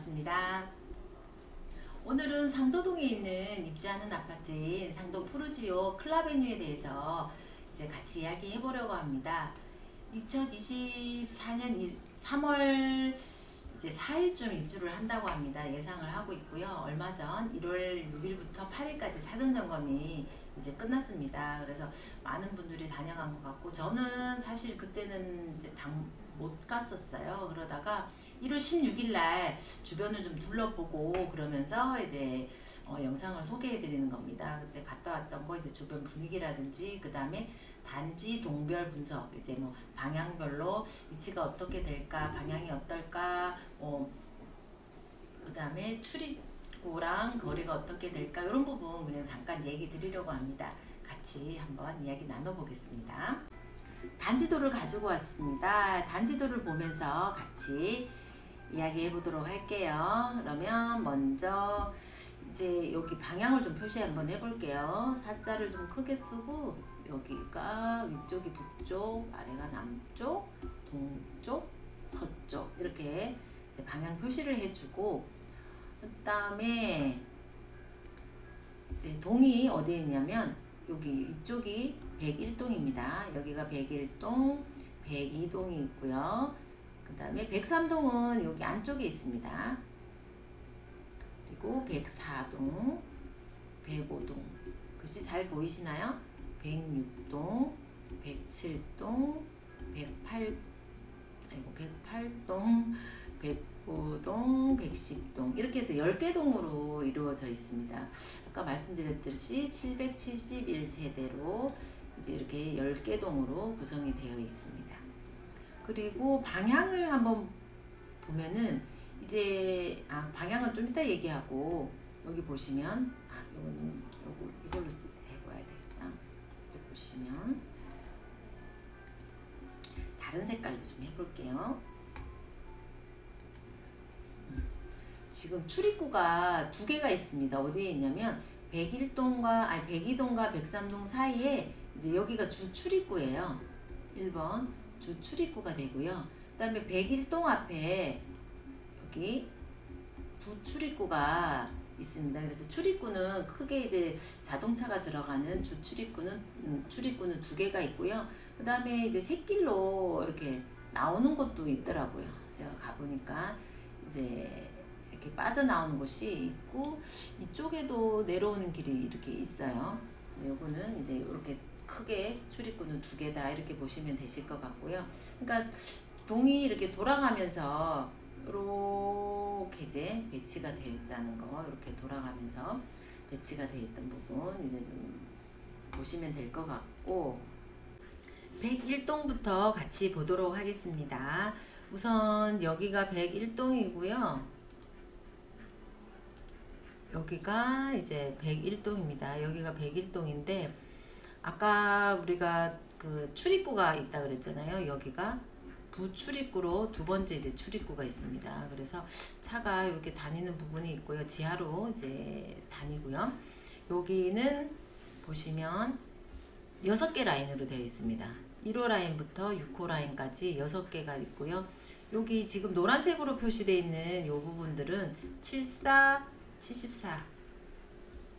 반갑습니다. 오늘은 상도동에 있는 입주하는 아파트인 상동 푸르지오 클라베뉴에 대해서 이제 같이 이야기해 보려고 합니다. 2024년 3월 이제 4일쯤 입주를 한다고 합니다. 예상을 하고 있고요. 얼마 전 1월 6일부터 8일까지 사전 점검이 이제 끝났습니다. 그래서 많은 분들이 다녀간 것 같고, 저는 사실 그때는 이제 못 갔었어요. 그러다가 1월 16일 날 주변을 좀 둘러보고 그러면서 이제 영상을 소개해 드리는 겁니다. 그때 갔다 왔던 거, 이제 주변 분위기라든지, 그 다음에 단지 동별 분석, 이제 뭐 방향별로 위치가 어떻게 될까, 방향이 어떨까, 그 다음에 출입구랑 거리가 어떻게 될까, 이런 부분 그냥 잠깐 얘기 드리려고 합니다. 같이 한번 이야기 나눠보겠습니다. 단지도를 가지고 왔습니다. 단지도를 보면서 같이 이야기해 보도록 할게요. 그러면 먼저 이제 여기 방향을 좀 표시 한번 해볼게요. 사자를 좀 크게 쓰고, 여기가 위쪽이 북쪽, 아래가 남쪽, 동쪽, 서쪽, 이렇게 이제 방향 표시를 해주고, 그 다음에 이제 동이 어디에 있냐면 여기 이쪽이 101동입니다. 여기가 101동, 102동이 있고요. 그 다음에 103동은 여기 안쪽에 있습니다. 그리고 104동, 105동, 글씨 잘 보이시나요? 106동, 107동, 108동, 109동, 110동, 이렇게 해서 10개 동으로 이루어져 있습니다. 아까 말씀드렸듯이 771세대로 이제 이렇게 10개 동으로 구성이 되어 있습니다. 그리고 방향을 한번 보면은 이제 방향은 좀 이따 얘기하고, 여기 보시면 이걸로 해봐야 되겠다. 여기 보시면 다른 색깔로 좀 해볼게요. 지금 출입구가 두 개가 있습니다. 어디에 있냐면 102동과 103동 사이에 이제 여기가 주 출입구예요. 1번 주 출입구가 되고요. 그 다음에 101동 앞에 여기 부출입구가 있습니다. 그래서 출입구는 크게 이제 자동차가 들어가는 주 출입구는 두 개가 있고요. 그 다음에 이제 샛길로 이렇게 나오는 곳도 있더라고요. 제가 가보니까 이제 이렇게 빠져나오는 곳이 있고, 이쪽에도 내려오는 길이 이렇게 있어요. 요거는 이제 이렇게 크게 출입구는 두 개다, 이렇게 보시면 되실 것 같고요. 그러니까 동이 이렇게 돌아가면서 이렇게 이제 배치가 되어 있다는 거, 이렇게 돌아가면서 배치가 되어 있던 부분 이제 좀 보시면 될 것 같고, 101동부터 같이 보도록 하겠습니다. 우선 여기가 101동이고요. 여기가 이제 101동입니다. 여기가 101동인데, 아까 우리가 그 출입구가 있다 그랬잖아요. 여기가 부출입구로 두 번째 이제 출입구가 있습니다. 그래서 차가 이렇게 다니는 부분이 있고요. 지하로 이제 다니고요. 여기는 보시면 6개 라인으로 되어 있습니다. 1호 라인부터 6호 라인까지 6개가 있고요. 여기 지금 노란색으로 표시되어 있는 이 부분들은 74,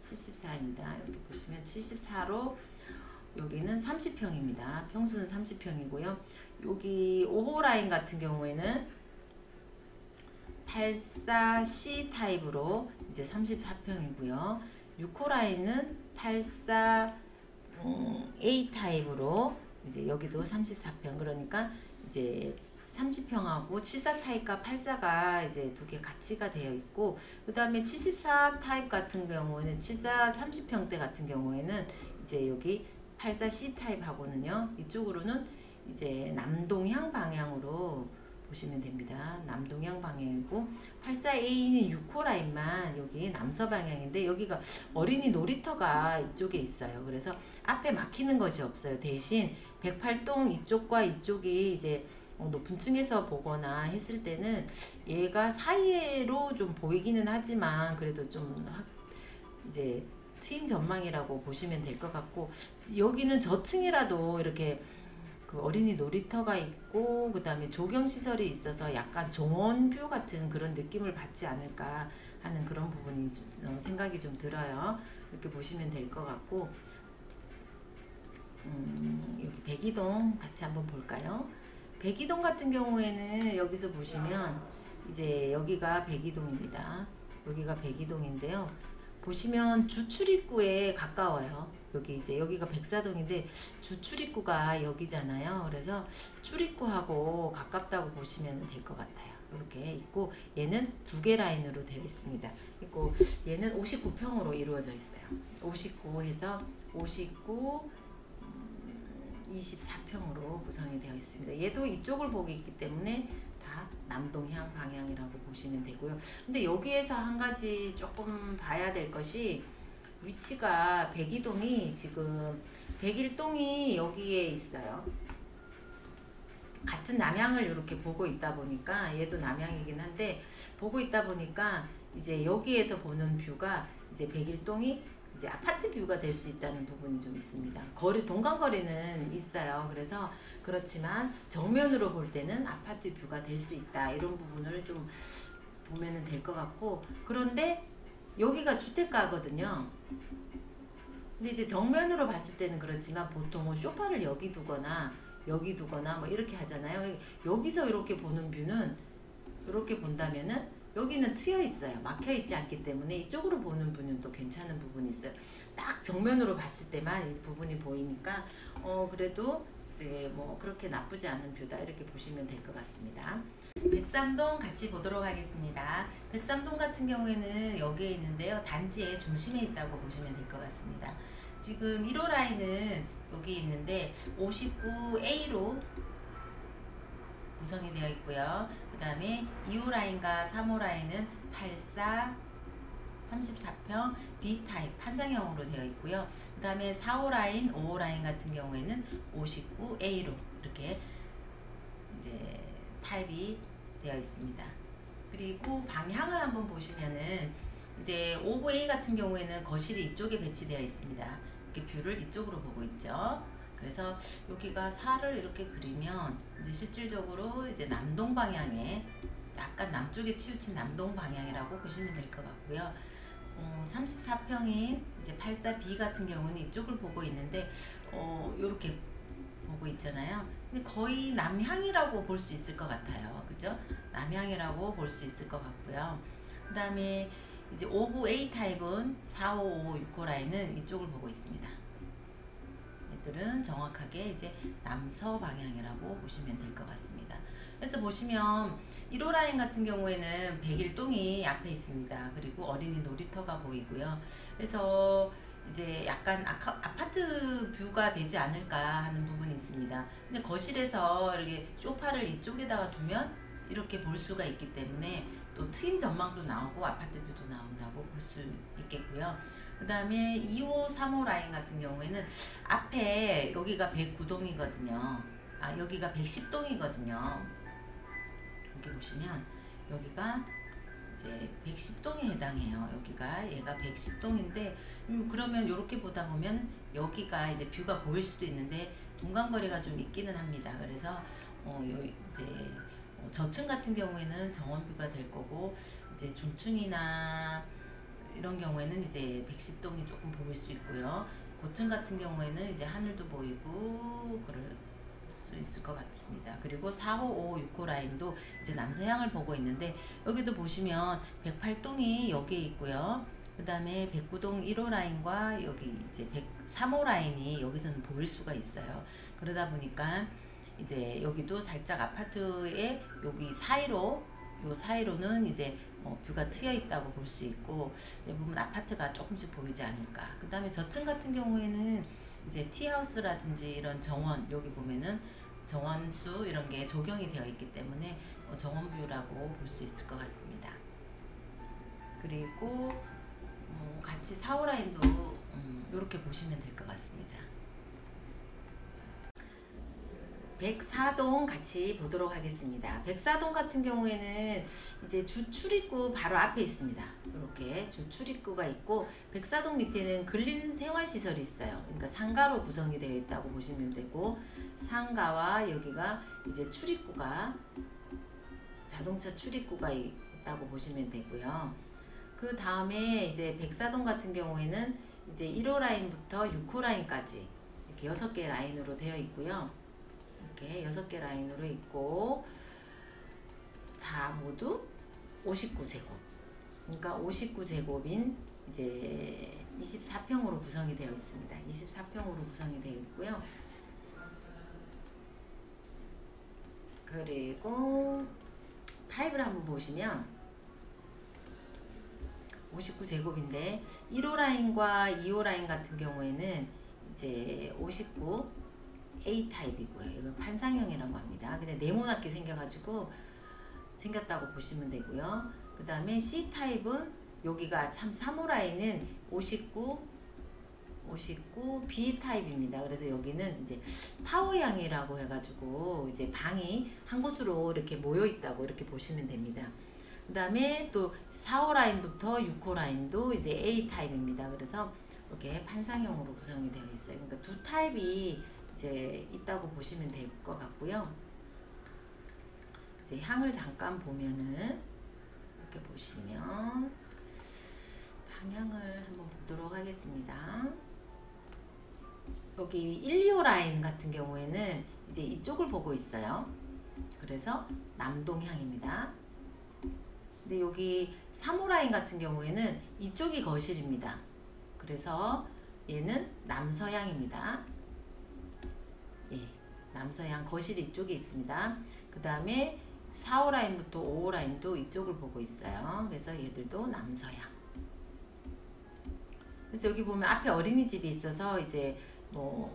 74입니다. 이렇게 보시면 74로 여기는 30평입니다. 평수는 30평이고요. 여기 5호 라인 같은 경우에는 84C 타입으로 이제 34평이고요. 6호 라인은 84A 타입으로 이제 여기도 34평. 그러니까 이제 30평하고 74 타입과 84가 이제 두 개 같이가 되어 있고, 그 다음에 74 타입 같은 경우에는 74 30평대 같은 경우에는 이제 여기 84C 타입하고는요, 이쪽으로는 이제 남동향 방향으로 보시면 됩니다. 남동향 방향이고, 84A는 6호 라인만 여기 남서 방향인데, 여기가 어린이 놀이터가 이쪽에 있어요. 그래서 앞에 막히는 것이 없어요. 대신 108동 이쪽과 이쪽이 이제 높은 층에서 보거나 했을 때는 얘가 사이로 좀 보이기는 하지만, 그래도 좀 이제 트인 전망이라고 보시면 될 것 같고, 여기는 저층이라도 이렇게 그 어린이 놀이터가 있고 그 다음에 조경시설이 있어서 약간 정원뷰 같은 그런 느낌을 받지 않을까 하는 그런 부분이 생각이 좀 들어요. 이렇게 보시면 될 것 같고, 여기 백이동 같이 한번 볼까요? 백이동 같은 경우에는 여기서 보시면 이제 여기가 백이동입니다. 여기가 백이동인데요. 보시면 주출입구에 가까워요. 여기 이제 여기가 백사동인데 주출입구가 여기잖아요. 그래서 출입구하고 가깝다고 보시면 될 것 같아요. 이렇게 있고 얘는 두 개 라인으로 되어 있습니다. 있고 얘는 59평으로 이루어져 있어요. 59 해서 59 24평으로 구성이 되어 있습니다. 얘도 이쪽을 보고 있기 때문에 다 남동향 방향이라고 보시면 되고요. 근데 여기에서 한 가지 조금 봐야 될 것이 위치가 백이동이 지금 백일동이 여기에 있어요. 같은 남향을 이렇게 보고 있다 보니까 얘도 남향이긴 한데 보고 있다 보니까 이제 여기에서 보는 뷰가 이제 백일동이 이제 아파트 뷰가 될 수 있다는 부분이 좀 있습니다. 거리 동간거리는 있어요. 그래서 그렇지만 정면으로 볼 때는 아파트 뷰가 될 수 있다. 이런 부분을 좀 보면은 될 것 같고, 그런데 여기가 주택가거든요. 근데 이제 정면으로 봤을 때는 그렇지만 보통은 소파를 여기 두거나 뭐 이렇게 하잖아요. 여기서 이렇게 보는 뷰는 이렇게 본다면은 여기는 트여 있어요. 막혀 있지 않기 때문에 이쪽으로 보는 뷰는 또 괜찮은 부분이 있어요. 딱 정면으로 봤을 때만 이 부분이 보이니까 그래도 이제 뭐 그렇게 나쁘지 않은 뷰다 이렇게 보시면 될 것 같습니다. 백삼동 같이 보도록 하겠습니다. 백삼동 같은 경우에는 여기에 있는데요. 단지의 중심에 있다고 보시면 될 것 같습니다. 지금 1호 라인은 여기 있는데 59A로 구성이 되어 있고요. 그 다음에 2호 라인과 3호 라인은 84, 34평 B타입 판상형으로 되어 있고요. 그 다음에 4호 라인, 5호 라인 같은 경우에는 59A로 이렇게 이제 타입이 되어 있습니다. 그리고 방향을 한번 보시면은 이제 59A 같은 경우에는 거실이 이쪽에 배치되어 있습니다. 이렇게 뷰를 이쪽으로 보고 있죠. 그래서 여기가 4를 이렇게 그리면 이제 실질적으로 이제 남동 방향에 약간 남쪽에 치우친 남동 방향이라고 보시면 될 것 같고요. 34평인 이제 84B 같은 경우는 이쪽을 보고 있는데 이렇게 보고 있잖아요. 근데 거의 남향이라고 볼 수 있을 것 같아요. 그죠? 남향이라고 볼 수 있을 것 같고요. 그 다음에 이제 59A 타입은 4555 6호 라인은 이쪽을 보고 있습니다. 얘들은 정확하게 이제 남서 방향이라고 보시면 될 것 같습니다. 그래서 보시면 1호 라인 같은 경우에는 백일동이 앞에 있습니다. 그리고 어린이 놀이터가 보이고요. 그래서 이제 약간 아파트 뷰가 되지 않을까 하는 부분이 있습니다. 근데 거실에서 이렇게 소파를 이쪽에다가 두면 이렇게 볼 수가 있기 때문에 또 트인 전망도 나오고 아파트 뷰도 나온다고 볼 수 있겠고요. 그 다음에 2호, 3호 라인 같은 경우에는 앞에 여기가 109동이거든요. 여기가 110동이거든요. 여기 보시면 여기가 이제 110동에 해당해요. 여기가 얘가 110동인데 그러면 이렇게 보다 보면 여기가 이제 뷰가 보일 수도 있는데 동간거리가 좀 있기는 합니다. 그래서 이제 저층 같은 경우에는 정원뷰가 될 거고 이제 중층이나 이런 경우에는 이제 110동이 조금 보일 수 있고요. 고층 같은 경우에는 이제 하늘도 보이고 그럴 수 있을 것 같습니다. 그리고 4호, 5호, 6호 라인도 이제 남서향을 보고 있는데 여기도 보시면 108동이 여기에 있고요. 그 다음에 109동 1호 라인과 여기 이제 103호 라인이 여기서는 보일 수가 있어요. 그러다 보니까 이제 여기도 살짝 아파트에 여기 사이로 요 사이로는 이제 뷰가 트여 있다고 볼 수 있고 보면 아파트가 조금씩 보이지 않을까. 그 다음에 저층 같은 경우에는 이제 티하우스라든지 이런 정원 여기 보면은 정원수 이런 게 조경이 되어 있기 때문에 정원뷰라고 볼 수 있을 것 같습니다. 그리고 같이 4호 라인도 이렇게 보시면 될 것 같습니다. 104동 같이 보도록 하겠습니다. 104동 같은 경우에는 이제 주출입구 바로 앞에 있습니다. 이렇게 주출입구가 있고 104동 밑에는 근린생활시설이 있어요. 그러니까 상가로 구성이 되어 있다고 보시면 되고 상가와 여기가 이제 출입구가 자동차 출입구가 있다고 보시면 되고요. 그 다음에 이제 백사동 같은 경우에는 이제 1호 라인부터 6호 라인까지 이렇게 6개 라인으로 되어 있고요. 이렇게 6개 라인으로 있고 다 모두 59제곱. 그러니까 59제곱인 이제 24평으로 구성이 되어 있습니다. 24평으로 구성이 되어 있고요. 그리고 타입을 한번 보시면 59제곱인데 1호 라인과 2호 라인 같은 경우에는 이제 59 A 타입이고요. 이건 판상형이라고 합니다. 근데 네모나게 생겼다고 보시면 되고요. 그 다음에 C 타입은 여기가 참 3호 라인은 59 B 타입입니다. 그래서 여기는 이제 타워형이라고 해가지고 이제 방이 한 곳으로 이렇게 모여 있다고 이렇게 보시면 됩니다. 그 다음에 또 4호 라인부터 6호 라인도 이제 A 타입입니다. 그래서 이렇게 판상형으로 구성이 되어 있어요. 그러니까 두 타입이 이제 있다고 보시면 될 것 같고요. 이제 향을 잠깐 보면은 이렇게 보시면 방향을 한번 보도록 하겠습니다. 여기 1, 2호 라인 같은 경우에는 이제 이쪽을 보고 있어요. 그래서 남동향입니다. 근데 여기 3호 라인 같은 경우에는 이쪽이 거실입니다. 그래서 얘는 남서향입니다. 예, 남서향 거실이 이쪽에 있습니다. 그 다음에 4호 라인부터 5호 라인도 이쪽을 보고 있어요. 그래서 얘들도 남서향. 그래서 여기 보면 앞에 어린이집이 있어서 이제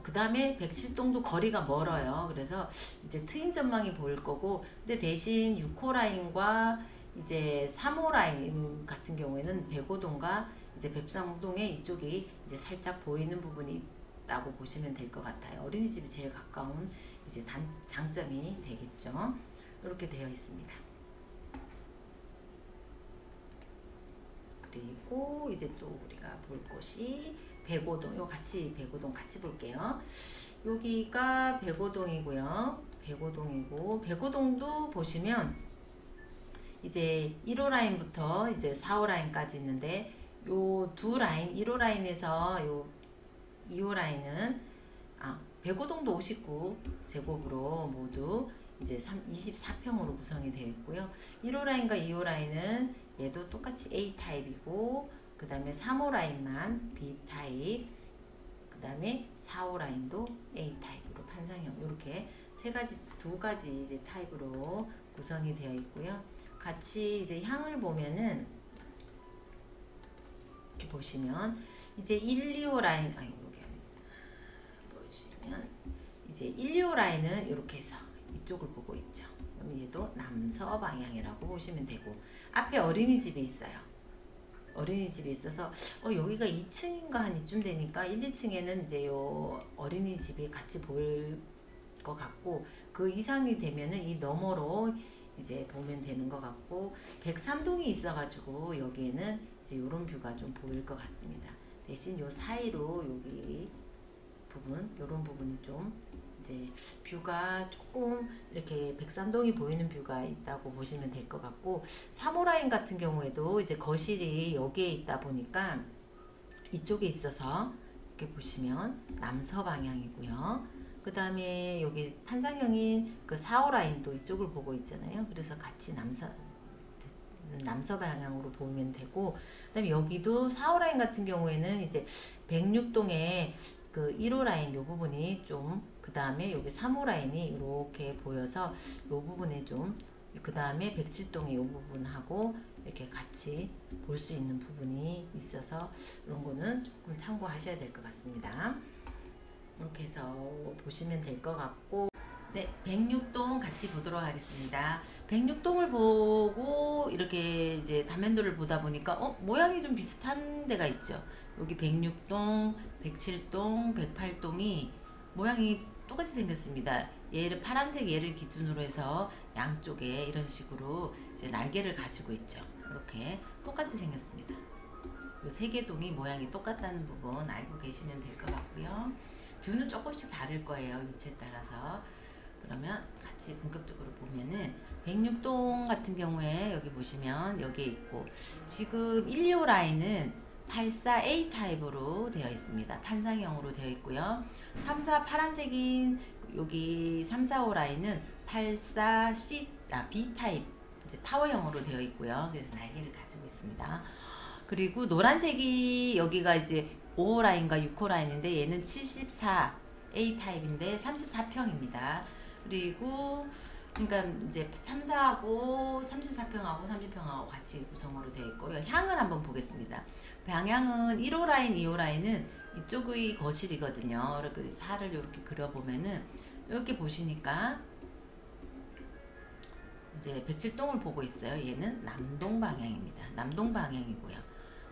그 다음에 백실동도 거리가 멀어요. 그래서 이제 트인 전망이 보일 거고, 근데 대신 6호 라인과 이제 3호 라인 같은 경우에는 백오동과 이제 뱁상동에 이쪽이 이제 살짝 보이는 부분이 있다고 보시면 될 것 같아요. 어린이집이 제일 가까운 이제 장점이 되겠죠. 이렇게 되어 있습니다. 그리고 이제 또 우리가 볼 곳이 백오동, 백오동 같이 볼게요. 여기가 백오동이고요. 백오동도 보시면 이제 1호 라인부터 이제 4호 라인까지 있는데 요 두 라인, 1호 라인에서 요 2호 라인은 백오동도 59제곱으로 모두 이제 24평으로 구성이 되어 있고요. 1호 라인과 2호 라인은 얘도 똑같이 A 타입이고, 그 다음에 3호 라인만 B 타입, 그 다음에 4호 라인도 A 타입으로 판상형, 이렇게 두 가지 이제 타입으로 구성이 되어 있고요. 같이 이제 향을 보면은 이렇게 보시면 이제 1, 2호 라인, 여기 보시면 이제 1, 2호 라인은 이렇게 해서 이쪽을 보고 있죠. 그럼 얘도 남서 방향이라고 보시면 되고, 앞에 어린이집이 있어요. 어린이집이 있어서 여기가 2층인가 한 이쯤 되니까 1, 2층에는 이제 요 어린이집이 같이 보일 것 같고, 그 이상이 되면은 이 너머로 이제 보면 되는 것 같고, 103동이 있어가지고 여기에는 이제 요런 뷰가 좀 보일 것 같습니다. 대신 요 사이로 여기 부분, 요런 부분이 좀 이제 뷰가 조금 이렇게 103동이 보이는 뷰가 있다고 보시면 될 것 같고, 3호 라인 같은 경우에도 이제 거실이 여기에 있다 보니까 이쪽에 있어서 이렇게 보시면 남서 방향이고요. 그 다음에 여기 판상형인 그 4호 라인도 이쪽을 보고 있잖아요. 그래서 같이 남서 방향으로 보면 되고, 그 다음에 여기도 4호 라인 같은 경우에는 이제 106동에 그 1호 라인 요 부분이 좀, 그 다음에 여기 3호 라인이 이렇게 보여서 요 부분에 좀, 그 다음에 107동의 요 부분하고 이렇게 같이 볼 수 있는 부분이 있어서 이런 거는 조금 참고하셔야 될 것 같습니다. 이렇게 해서 보시면 될 것 같고, 네, 106동 같이 보도록 하겠습니다. 106동을 보고 이렇게 이제 단면도를 보다 보니까 모양이 좀 비슷한 데가 있죠. 여기 106동, 107동, 108동이 모양이 똑같이 생겼습니다. 얘를 파란색 얘를 기준으로 해서 양쪽에 이런 식으로 이제 날개를 가지고 있죠. 이렇게 똑같이 생겼습니다. 요 세 개 동이 모양이 똑같다는 부분 알고 계시면 될 것 같고요. 뷰는 조금씩 다를 거예요. 위치에 따라서. 그러면 같이 본격적으로 보면은 106동 같은 경우에 여기 보시면 여기에 있고 지금 1, 2호 라인은 84A 타입으로 되어 있습니다. 판상형으로 되어 있고요. 3, 4 파란색인 여기 3, 4, 5 라인은 84C B 타입 이제 타워형으로 되어 있고요. 그래서 날개를 가지고 있습니다. 그리고 노란색이 여기가 이제 5호 라인과 6호 라인인데 얘는 74A 타입인데 34평입니다. 그리고 그러니까 이제 3, 4하고 34평하고 30평하고 같이 구성으로 되어 있고요. 향을 한번 보겠습니다. 방향은 1호 라인, 2호 라인은 이쪽의 거실이거든요. 이렇게 4를 이렇게 그려보면은 이렇게 보시니까 이제 107동을 보고 있어요. 얘는 남동 방향입니다. 남동 방향이고요.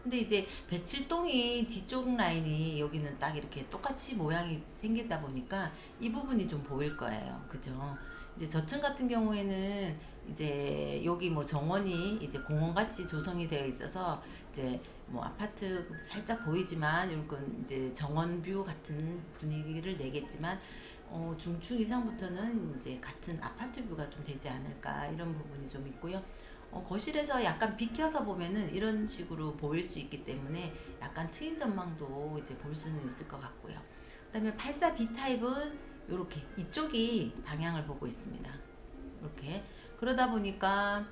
근데 이제 107동이 뒤쪽 라인이 여기는 딱 이렇게 똑같이 모양이 생기다 보니까 이 부분이 좀 보일 거예요. 그죠? 이제 저층 같은 경우에는 이제 여기 뭐 정원이 이제 공원같이 조성이 되어 있어서 이제 뭐 아파트 살짝 보이지만 이건 이제 정원 뷰 같은 분위기를 내겠지만 중층 이상부터는 이제 같은 아파트 뷰가 좀 되지 않을까 이런 부분이 좀 있고요. 거실에서 약간 비켜서 보면은 이런 식으로 보일 수 있기 때문에 약간 트인 전망도 이제 볼 수는 있을 것 같고요. 그 다음에 84B 타입은 이렇게 이쪽이 방향을 보고 있습니다. 이렇게 그러다 보니까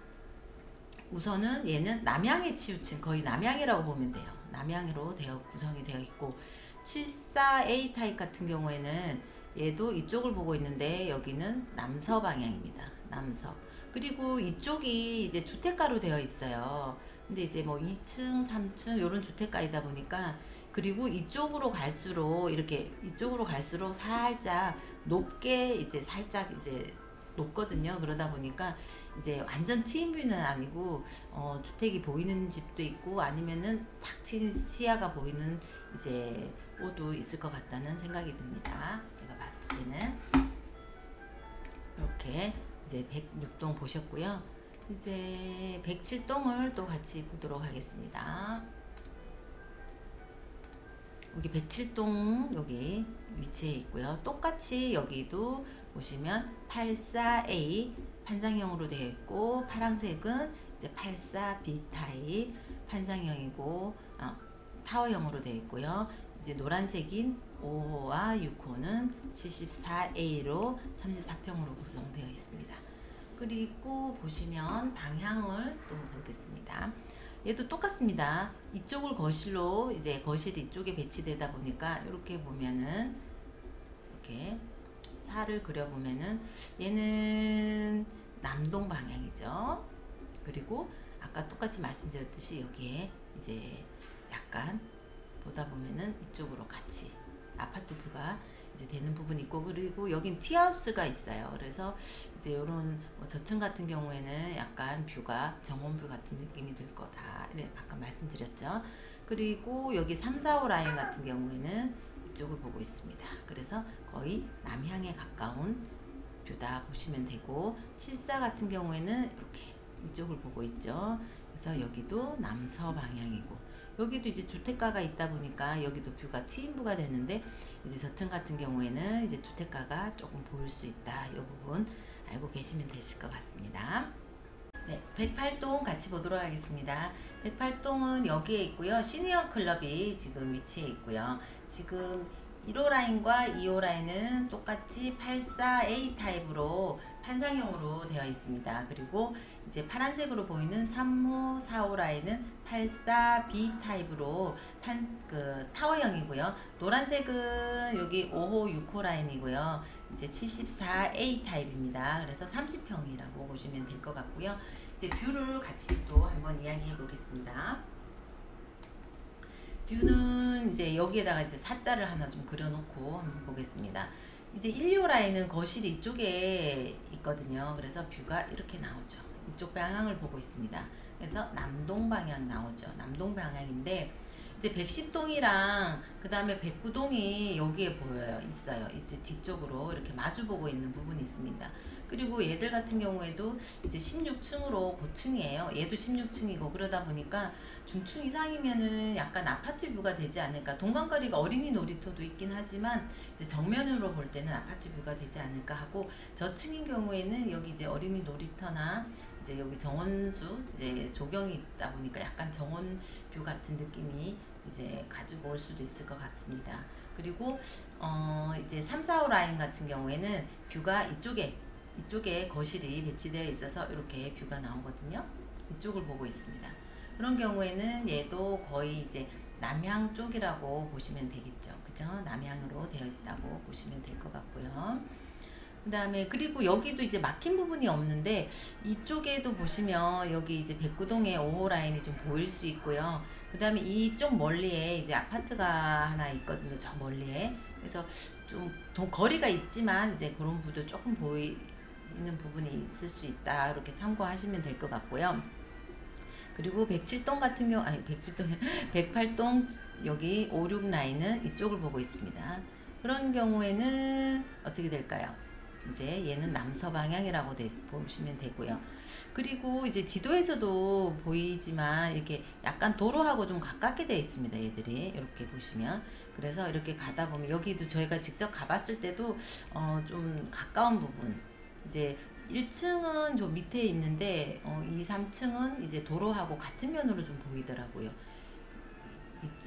우선은 얘는 남향에 치우친 거의 남향이라고 보면 돼요. 남향으로 구성이 되어 있고 74A 타입 같은 경우에는 얘도 이쪽을 보고 있는데 여기는 남서 방향입니다. 남서. 그리고 이쪽이 이제 주택가로 되어 있어요. 근데 이제 뭐 2층, 3층 이런 주택가이다 보니까 그리고 이쪽으로 갈수록 이렇게 이쪽으로 갈수록 살짝 높게 이제 살짝 이제 높거든요. 그러다 보니까 이제 완전 트인 뷰는 아니고 주택이 보이는 집도 있고 아니면은 탁 트인 시야가 보이는 이제 옷도 있을 것 같다는 생각이 듭니다. 제가 봤을 때는 이렇게 이제 106동 보셨고요. 이제 107동을 또 같이 보도록 하겠습니다. 여기 107동 여기 위치해 있고요. 똑같이 여기도 보시면 84A 판상형으로 되어 있고 파란색은 이제 84B 타입 판상형이고 타워형으로 되어 있고요. 이제 노란색인 5호와 6호는 74A로 34평으로 구성되어 있습니다. 그리고 보시면 방향을 또 보겠습니다. 얘도 똑같습니다. 이쪽을 거실로 이제 거실이 이쪽에 배치되다 보니까 이렇게 보면은 이렇게 살을 그려보면은 얘는 남동 방향이죠. 그리고 아까 똑같이 말씀드렸듯이 여기에 이제 약간 보다 보면은 이쪽으로 같이 아파트 뷰가 이제 되는 부분이 있고 그리고 여긴 티하우스가 있어요. 그래서 이제 이런 저층 같은 경우에는 약간 뷰가 정원뷰 같은 느낌이 들 거다. 아까 말씀드렸죠. 그리고 여기 3, 4, 5 라인 같은 경우에는 이쪽을 보고 있습니다. 그래서 거의 남향에 가까운 뷰다 보시면 되고 74 같은 경우에는 이렇게 이쪽을 보고 있죠. 그래서 여기도 남서 방향이고 여기도 이제 주택가가 있다 보니까 여기도 뷰가 트인뷰가 되는데 이제 저층 같은 경우에는 이제 주택가가 조금 보일 수 있다. 이 부분 알고 계시면 되실 것 같습니다. 네, 108동 같이 보도록 하겠습니다. 108동은 여기에 있고요. 시니어 클럽이 지금 위치해 있고요. 지금 1호 라인과 2호 라인은 똑같이 84A 타입으로 판상형으로 되어 있습니다. 그리고 이제 파란색으로 보이는 3호, 4호 라인은 84B 타입으로 타워형이고요. 노란색은 여기 5호, 6호 라인이고요. 이제 74A 타입입니다. 그래서 30평이라고 보시면 될 것 같고요. 이제 뷰를 같이 또 한번 이야기해 보겠습니다. 뷰는 이제 여기에다가 이제 사자를 하나 좀 그려놓고 한번 보겠습니다. 이제 1, 2호 라인은 거실이 이쪽에 있거든요. 그래서 뷰가 이렇게 나오죠. 이쪽 방향을 보고 있습니다. 그래서 남동 방향 나오죠. 남동 방향인데 이제 110동이랑 그 다음에 109동이 여기에 있어요. 이제 뒤쪽으로 이렇게 마주 보고 있는 부분이 있습니다. 그리고 얘들 같은 경우에도 이제 16층으로 고층이에요. 얘도 16층이고 그러다 보니까 중층 이상이면은 약간 아파트 뷰가 되지 않을까. 동간거리가 어린이 놀이터도 있긴 하지만 이제 정면으로 볼 때는 아파트 뷰가 되지 않을까 하고, 저층인 경우에는 여기 이제 어린이 놀이터나 이제 여기 정원수 이제 조경이 있다 보니까 약간 정원 뷰 같은 느낌이 이제 가지고 올 수도 있을 것 같습니다. 그리고 이제 3, 4, 5 라인 같은 경우에는 뷰가 이쪽에 거실이 배치되어 있어서 이렇게 뷰가 나오거든요. 이쪽을 보고 있습니다. 그런 경우에는 얘도 거의 이제 남향 쪽이라고 보시면 되겠죠. 그죠? 남향으로 되어 있다고 보시면 될 것 같고요. 그 다음에 그리고 여기도 이제 막힌 부분이 없는데, 이쪽에도 보시면 여기 이제 백구동에 5호 라인이 좀 보일 수 있고요. 그 다음에 이쪽 멀리에 이제 아파트가 하나 있거든요. 저 멀리에. 그래서 좀 거리가 있지만 이제 그런 부도 조금 보이는 부분이 있을 수 있다. 이렇게 참고하시면 될 것 같고요. 그리고 107동 같은 경우, 아니 107동 108동 여기 5, 6 라인은 이쪽을 보고 있습니다. 그런 경우에는 어떻게 될까요? 이제 얘는 남서 방향이라고 보시면 되고요. 그리고 이제 지도에서도 보이지만 이렇게 약간 도로하고 좀 가깝게 되어 있습니다. 얘들이 이렇게 보시면. 그래서 이렇게 가다 보면 여기도 저희가 직접 가봤을 때도 좀 가까운 부분, 이제 1층은 좀 밑에 있는데 2, 3층은 이제 도로하고 같은 면으로 좀 보이더라고요.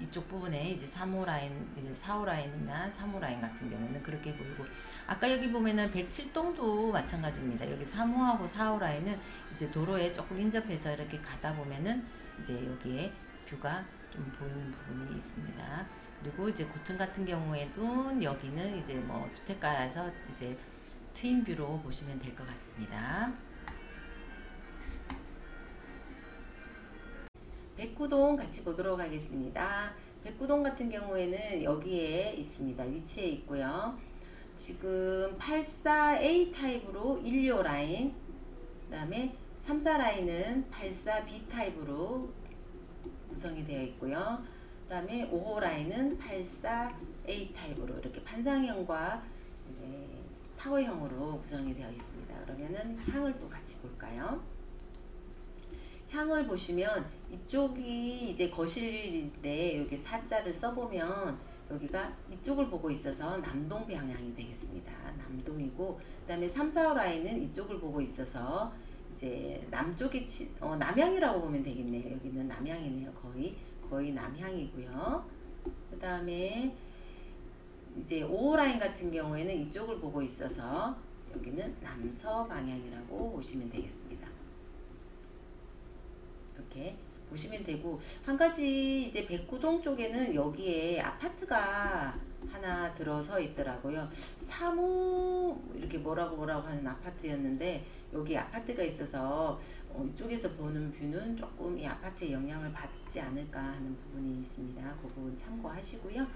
이쪽 부분에 이제 3호 라인, 이제 4호 라인이나 3호 라인 같은 경우는 그렇게 보이고, 아까 여기 보면은 107동도 마찬가지입니다. 여기 3호하고 4호 라인은 이제 도로에 조금 인접해서 이렇게 가다 보면은 이제 여기에 뷰가 좀 보이는 부분이 있습니다. 그리고 이제 고층 같은 경우에도 여기는 이제 뭐 주택가에서 이제 트인 뷰로 보시면 될 것 같습니다. 백구동 같이 보도록 하겠습니다. 백구동 같은 경우에는 여기에 있습니다. 위치에 있고요. 지금 84A 타입으로 125 라인, 그 다음에 34 라인은 84B 타입으로 구성이 되어 있고요. 그 다음에 5호 라인은 84A 타입으로 이렇게 판상형과 이제 타워형으로 구성이 되어 있습니다. 그러면은 향을 또 같이 볼까요? 향을 보시면 이쪽이 이제 거실인데 이렇게 사자를 써보면 여기가 이쪽을 보고 있어서 남동 방향이 되겠습니다. 남동이고, 그 다음에 3, 4, 5 라인은 이쪽을 보고 있어서 이제 남쪽이 남향이라고 보면 되겠네요. 여기는 남향이네요. 거의 남향이고요. 그 다음에 이제 5호 라인 같은 경우에는 이쪽을 보고 있어서 여기는 남서 방향이라고 보시면 되겠습니다. 이렇게 보시면 되고, 한 가지 이제 백구동 쪽에는 여기에 아파트가 하나 들어서 있더라고요. 사무 이렇게 뭐라고 하는 아파트였는데, 여기 아파트가 있어서 이쪽에서 보는 뷰는 조금 이 아파트의 영향을 받지 않을까 하는 부분이 있습니다. 그 부분 참고하시고요.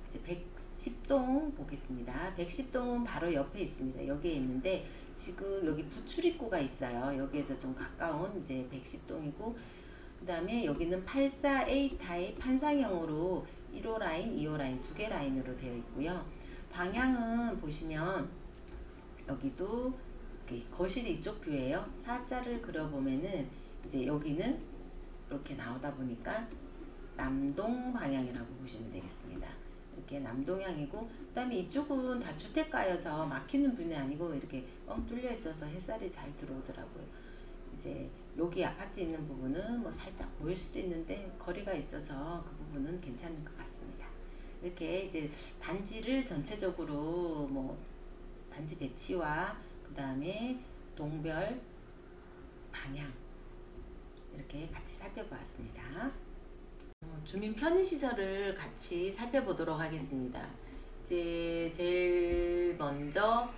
이제 110동 보겠습니다. 110동은 바로 옆에 있습니다. 여기에 있는데 지금 여기 부출입구가 있어요. 여기에서 좀 가까운 이제 110동이고, 그 다음에 여기는 84A 타입 판상형으로 1호 라인, 2호 라인 두 개 라인으로 되어 있고요. 방향은 보시면 여기도 이렇게 거실이 이쪽 뷰예요. 사자를 그려보면은 이제 여기는 이렇게 나오다 보니까 남동 방향이라고 보시면 되겠습니다. 이렇게 남동향이고, 그 다음에 이쪽은 다 주택가여서 막히는 뷰는 아니고 이렇게 뻥 뚫려 있어서 햇살이 잘 들어오더라고요. 이제 여기 아파트 있는 부분은 뭐 살짝 보일 수도 있는데 거리가 있어서 그 부분은 괜찮은 것 같습니다. 이렇게 이제 단지를 전체적으로 뭐 단지 배치와 그 다음에 동별 방향 이렇게 같이 살펴보았습니다. 주민 편의시설을 같이 살펴보도록 하겠습니다. 이제 제일 먼저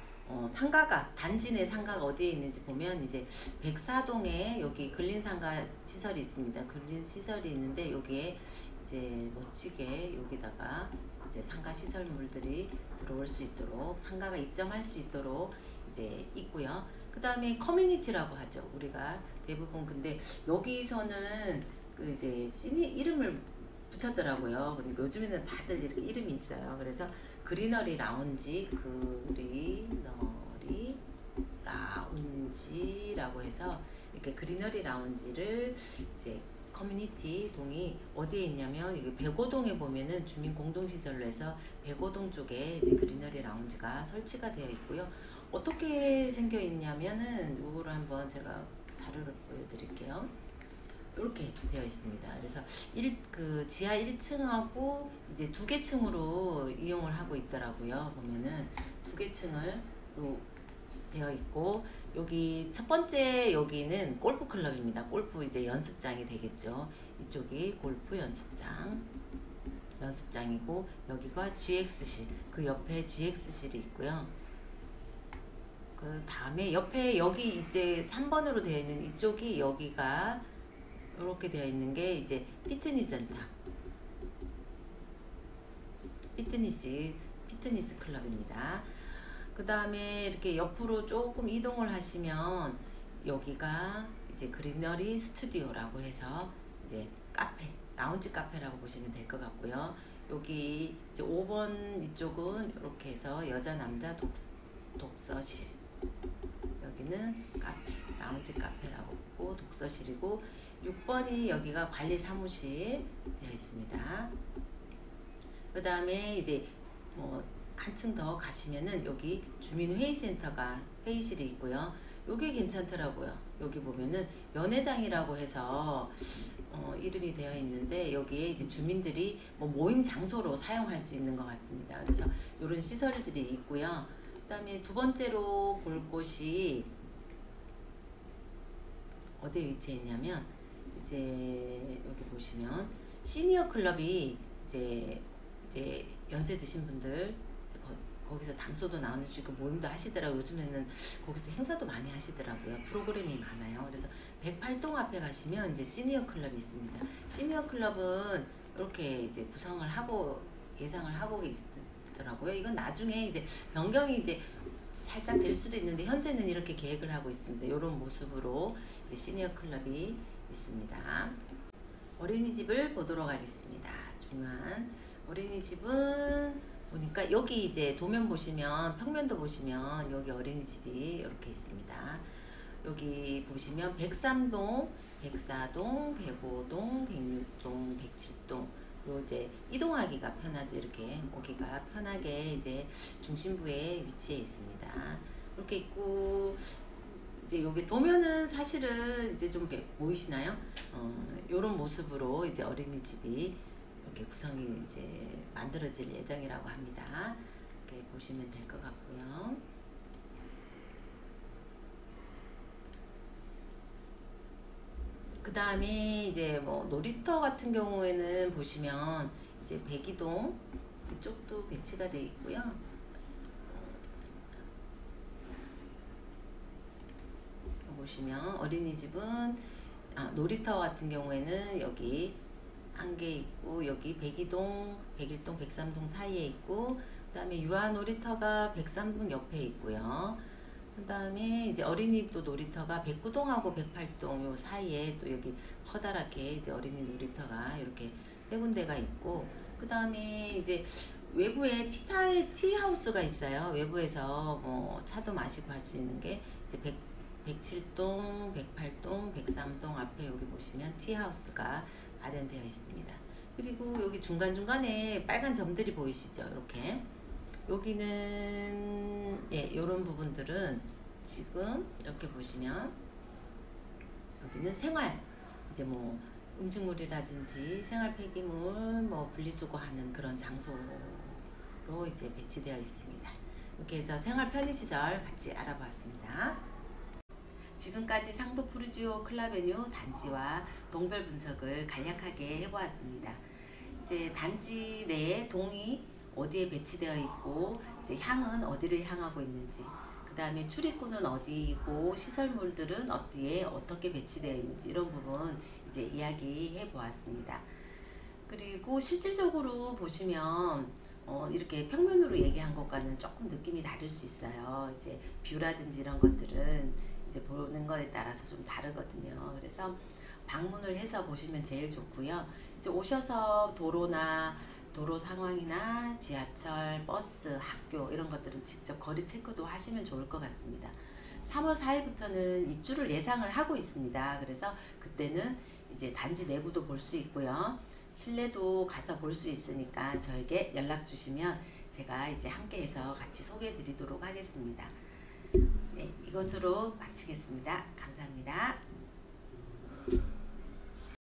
상가가, 단지 내 상가가 어디에 있는지 보면 이제 104동에 여기 근린상가 시설이 있습니다. 근린 시설이 있는데 여기에 이제 멋지게 여기다가 이제 상가 시설물들이 들어올 수 있도록, 상가가 입점할 수 있도록 이제 있고요. 그 다음에 커뮤니티라고 하죠. 우리가 대부분. 근데 여기서는 그 이제 이름을 붙였더라고요. 그러니까 요즘에는 다들 이렇게 이름이 있어요. 그래서 그리너리 라운지, 그리너리 라운지라고 해서 이렇게 그리너리 라운지를 이제 커뮤니티 동이 어디에 있냐면 여기 백오동에 보면은 주민 공동시설로 해서 백오동 쪽에 이제 그리너리 라운지가 설치가 되어 있고요. 어떻게 생겨 있냐면은 이거를 한번 제가 자료를 보여드릴게요. 이렇게 되어 있습니다. 그래서 그 지하 1층하고 이제 두 개 층으로 이용을 하고 있더라고요. 보면은 두 개 층으로 되어 있고, 여기 첫 번째 여기는 골프 클럽입니다. 골프 이제 연습장이 되겠죠. 이쪽이 골프 연습장이고, 여기가 GX실, 그 옆에 GX실이 있고요. 그 다음에 옆에 여기 이제 3번으로 되어 있는 이쪽이 여기가 이렇게 되어 있는 게 이제 피트니스 센터, 피트니스 클럽입니다. 그 다음에 이렇게 옆으로 조금 이동을 하시면 여기가 이제 그리너리 스튜디오라고 해서 이제 카페, 라운지 카페라고 보시면 될 것 같고요. 여기 이제 5번 이쪽은 이렇게 해서 여자 남자 독서실, 여기는 카페, 라운지 카페라고 하고 독서실이고, 6번이 여기가 관리 사무실 되어 있습니다. 그 다음에 이제 한층 더 가시면은 여기 주민회의센터가 회의실이 있고요. 여기 괜찮더라고요. 여기 보면은 연회장이라고 해서 이름이 되어 있는데, 여기에 이제 주민들이 모임 장소로 사용할 수 있는 것 같습니다. 그래서 이런 시설들이 있고요. 그 다음에 두 번째로 볼 곳이 어디에 위치해 있냐면, 이제 여기 보시면 시니어 클럽이 이제 연세 드신 분들 거기서 담소도 나누시고 모임도 하시더라고요. 요즘에는 거기서 행사도 많이 하시더라고요. 프로그램이 많아요. 그래서 108동 앞에 가시면 이제 시니어 클럽이 있습니다. 시니어 클럽은 이렇게 이제 구성을 하고 예상을 하고 있더라고요. 이건 나중에 이제 변경이 이제 살짝 될 수도 있는데, 현재는 이렇게 계획을 하고 있습니다. 이런 모습으로 이제 시니어 클럽이 있습니다. 어린이집을 보도록 하겠습니다. 중요한 어린이집은 보니까 여기 이제 도면 보시면, 평면도 보시면 여기 어린이집이 이렇게 있습니다. 여기 보시면 103동, 104동, 105동, 106동, 107동, 요 이제 이동하기가 편하죠. 이렇게 오기가 편하게 이제 중심부에 위치해 있습니다. 이렇게 있고, 이제 여기 도면은 사실은 이제 좀 보이시나요? 요런 모습으로 이제 어린이집이 이렇게 구성이 이제 만들어질 예정이라고 합니다. 이렇게 보시면 될 것 같고요. 그 다음에 이제 놀이터 같은 경우에는 보시면 이제 백이동 이쪽도 배치가 되어 있고요. 보시면 어린이집은 놀이터 같은 경우에는 여기 한 개 있고, 여기 102동, 101동, 103동 사이에 있고, 그 다음에 유아 놀이터가 103동 옆에 있고요. 그 다음에 이제 어린이 또 놀이터가 109동하고 108동 요 사이에 또 여기 커다랗게 이제 어린이 놀이터가 이렇게 세 군데가 있고, 그 다음에 이제 외부에 티하우스가 있어요. 외부에서 차도 마시고 할 수 있는 게 이제 107동, 108동, 103동 앞에 여기 보시면 티하우스가 마련되어 있습니다. 그리고 여기 중간중간에 빨간 점들이 보이시죠? 이렇게 여기는 이런 부분들은 지금 이렇게 보시면 여기는 생활, 이제 음식물이라든지 생활 폐기물 분리수거하는 그런 장소로 이제 배치되어 있습니다. 이렇게 해서 생활 편의시설 같이 알아보았습니다. 지금까지 상도 푸르지오 클라베뉴 단지와 동별 분석을 간략하게 해보았습니다. 이제 단지 내에 동이 어디에 배치되어 있고, 이제 향은 어디를 향하고 있는지, 그 다음에 출입구는 어디이고 시설물들은 어디에 어떻게 배치되어 있는지, 이런 부분 이제 이야기해 보았습니다. 그리고 실질적으로 보시면 이렇게 평면으로 얘기한 것과는 조금 느낌이 다를 수 있어요. 이제 뷰라든지 이런 것들은 이제 보는 거에 따라서 좀 다르거든요. 그래서 방문을 해서 보시면 제일 좋고요. 이제 오셔서 도로 상황이나 지하철, 버스, 학교 이런 것들은 직접 거리 체크도 하시면 좋을 것 같습니다. 3월 4일부터는 입주를 예상을 하고 있습니다. 그래서 그때는 이제 단지 내부도 볼 수 있고요. 실내도 가서 볼 수 있으니까 저에게 연락 주시면 제가 이제 함께해서 같이 소개해 드리도록 하겠습니다. 네, 이것으로 마치겠습니다. 감사합니다.